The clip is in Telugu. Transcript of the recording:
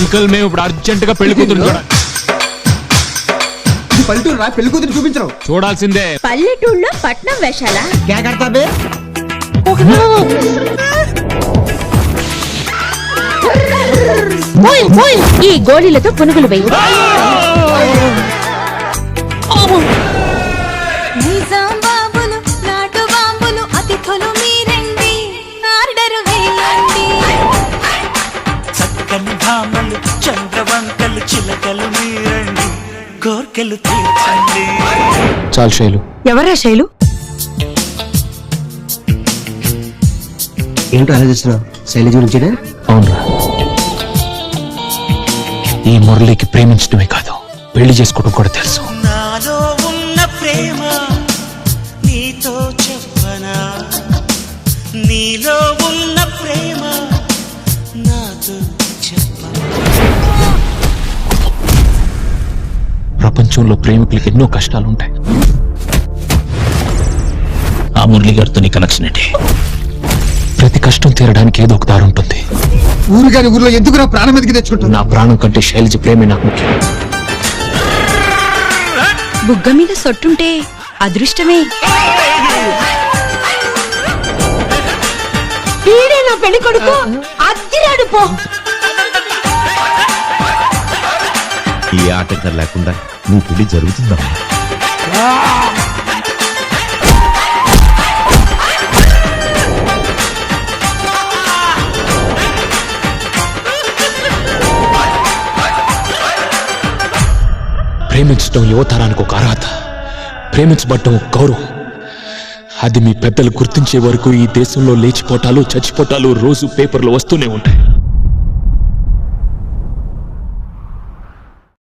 అంకుల్ మేము ఇప్పుడు అర్జెంట్ గా పెళ్లి కూతురు పల్లెటూరు రా, పెళ్లి కూతురు చూపించరు. చూడాల్సిందే. పల్లెటూళ్ళలో పట్నం వేషాలా? ఈ గోళీలతో పునుగులు వేయి. చక్కని భామలు చంద్రవంకలు చిలకలు మీరండి కోర్కెలు తీర్చండి. చాలు శైలు. ఎవరా శైలు? ఏంటో ఆలోచిస్తున్నావు? శైలజ గురించేనా? అవునరా, ఈ మురళికి ప్రేమించడమే కాదు పెళ్లి చేసుకోవడం కూడా తెలుసు. నాలో ఉన్న ప్రేమ నీతో చెప్పనా, నీలో ఉన్న ప్రేమ నాతో చెప్పనా. ప్రపంచంలో ప్రేమికులకి ఎన్నో కష్టాలుంటాయి. ఆ మురళి గారితో నీ కనెక్షన్ ఏంటి? ప్రతి కష్టం తీరడానికి ఏదో ఒక దారి ఉంటుంది. ఊరు కాని ఊర్లో ఎందుకు నా ప్రాణం మీదకి తెచ్చుకుంటున్నా? నా ప్రాణం కంటే శైలజ ప్రేమే నాకు ముఖ్యం. బుగ్గ మీద సొట్టుంటే అదృష్టమే. వీడే నా పెళ్లి కొడుకు, అద్దిరాడు పో. ఈ ఆటంకం లేకుండా నువ్వు పెళ్లి జరుగుతుందా? ప్రేమించడం యువతరానికి ఒక అర్హత, ప్రేమించబడటం ఒక గౌరవం. అది మీ పెద్దలు గుర్తించే వరకు ఈ దేశంలో లేచిపోటాలు చచ్చిపోటాలు రోజు పేపర్లు వస్తూనే ఉంటాయి.